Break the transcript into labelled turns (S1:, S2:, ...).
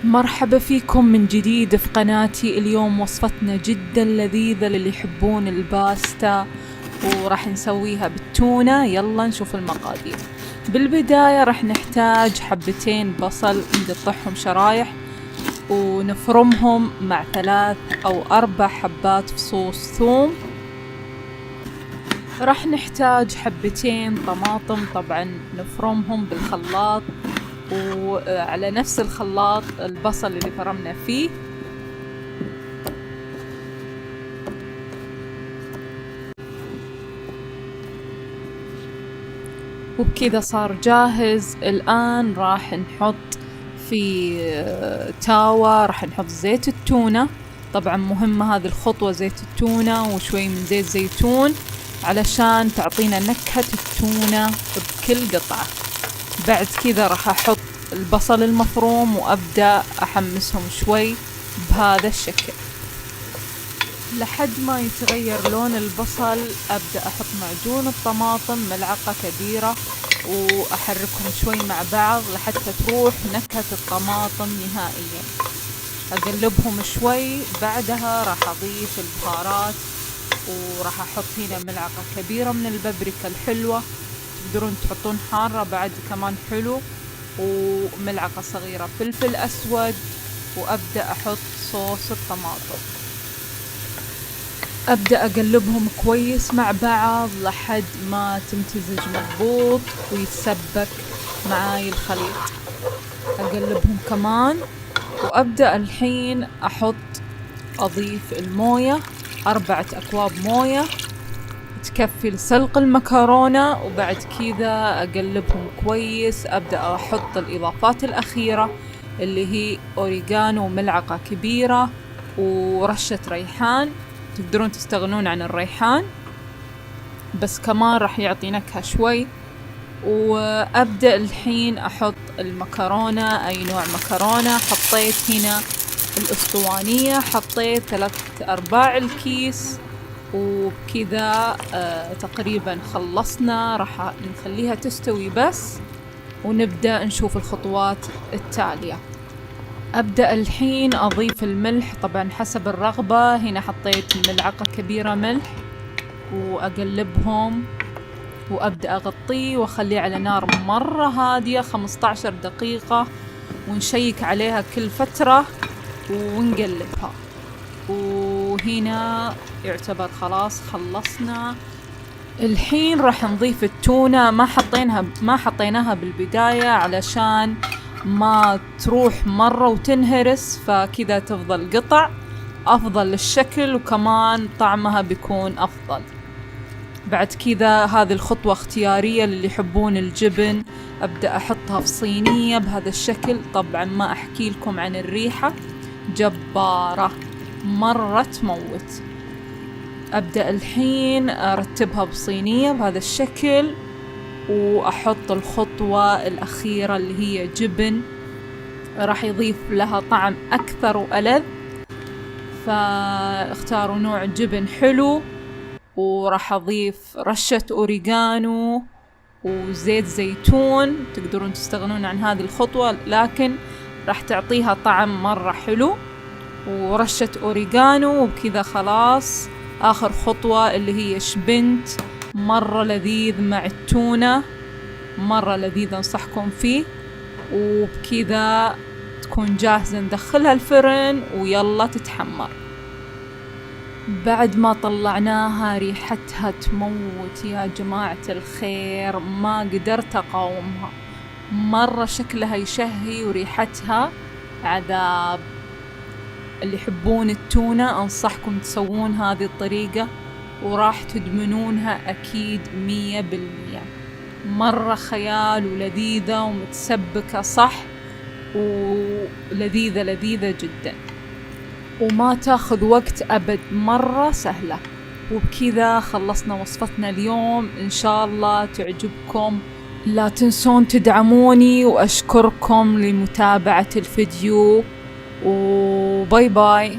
S1: مرحبا فيكم من جديد في قناتي. اليوم وصفتنا جدا لذيذة للي يحبون الباستا وراح نسويها بالتونة. يلا نشوف المقادير. بالبداية راح نحتاج حبتين بصل نقطعهم شرايح ونفرمهم مع 3 أو 4 حبات فصوص ثوم. راح نحتاج حبتين طماطم طبعا نفرمهم بالخلاط وعلى نفس الخلاط البصل اللي فرمنا فيه. وبكذا صار جاهز. الآن راح نحط في تاوى راح نحط زيت التونة. طبعا مهمة هذه الخطوة، زيت التونة وشوي من زيت زيتون علشان تعطينا نكهة التونة بكل قطعة. بعد كذا راح أحط البصل المفروم وأبدأ أحمسهم شوي بهذا الشكل لحد ما يتغير لون البصل. أبدأ أحط معجون الطماطم ملعقة كبيرة وأحركهم شوي مع بعض لحتى تروح نكهة الطماطم نهائيا. أقلبهم شوي. بعدها راح أضيف البهارات وراح أحط هنا ملعقة كبيرة من البابريكا الحلوة، تقدرون تحطون حارة بعد كمان حلو، وملعقة صغيرة فلفل أسود، وأبدأ أحط صوص الطماطم. أبدأ أقلبهم كويس مع بعض لحد ما تمتزج مضبوط ويتسبك معاي الخليط. أقلبهم كمان وأبدأ الحين أضيف الموية، 4 أكواب موية تكفي لسلق المكرونة. وبعد كذا أقلبهم كويس. أبدأ أحط الإضافات الأخيرة اللي هي أوريغانو ملعقة كبيرة ورشة ريحان، تقدرون تستغنون عن الريحان بس كمان راح يعطي نكهة شوي. وأبدأ الحين أحط المكرونة، أي نوع مكرونة. حطيت هنا الأسطوانية، حطيت 3/4 الكيس. وبكذا تقريبا خلصنا. راح نخليها تستوي بس ونبدأ نشوف الخطوات التالية. أبدأ الحين أضيف الملح طبعا حسب الرغبة. هنا حطيت ملعقة كبيرة ملح وأقلبهم وأبدأ أغطيه وأخليه على نار مرة هادية 15 دقيقة، ونشيك عليها كل فترة ونقلبها. وهنا يعتبر خلاص خلصنا. الحين راح نضيف التونة. ما حطيناها بالبداية علشان ما تروح مرة وتنهرس، فكذا تفضل قطع أفضل للشكل وكمان طعمها بيكون أفضل. بعد كذا هذه الخطوة اختيارية للي يحبون الجبن. أبدأ أحطها في صينية بهذا الشكل. طبعا ما أحكي لكم عن الريحة، جبارة مرة تموت. أبدأ الحين أرتبها بصينية بهذا الشكل وأحط الخطوة الأخيرة اللي هي جبن، راح يضيف لها طعم أكثر وألذ. فاختاروا نوع جبن حلو. وراح أضيف رشة أوريغانو وزيت زيتون، تقدرون تستغنون عن هذه الخطوة لكن راح تعطيها طعم مرة حلو. ورشة أوريغانو. وبكذا خلاص آخر خطوة اللي هي شبنت، مرة لذيذ مع التونة، مرة لذيذ أنصحكم فيه. وبكذا تكون جاهزة ندخلها الفرن ويلا تتحمر. بعد ما طلعناها ريحتها تموت يا جماعة الخير، ما قدرت أقاومها، مرة شكلها يشهي وريحتها عذاب. اللي يحبون التونة أنصحكم تسوون هذه الطريقة وراح تدمنونها أكيد 100%. مرة خيال ولذيذة ومتسبكة صح، ولذيذة لذيذة جدا وما تاخذ وقت أبد، مرة سهلة. وبكذا خلصنا وصفتنا اليوم، إن شاء الله تعجبكم. لا تنسون تدعموني وأشكركم لمتابعة الفيديو وباي باي.